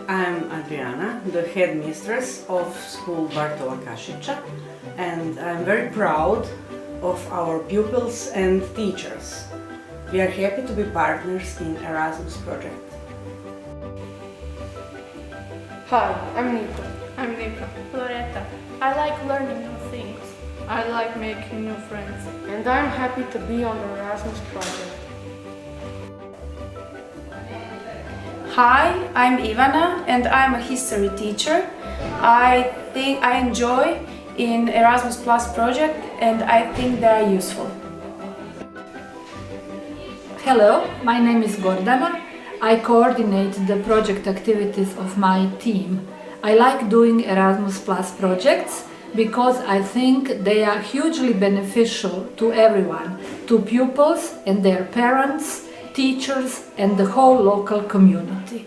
I'm Adriana, the headmistress of school Bartola Kašića, and I'm very proud of our pupils and teachers. We are happy to be partners in Erasmus project. Hi, I'm Nico. I'm Nika. Loretta. I like learning new things. I like making new friends. And I'm happy to be on the Erasmus project. Hi, I'm Ivana and I'm a history teacher. I think I enjoy in Erasmus Plus project and I think they are useful. Hello, my name is Gordana. I coordinate the project activities of my team. I like doing Erasmus Plus projects because I think they are hugely beneficial to everyone, to pupils and their parents, teachers and the whole local community.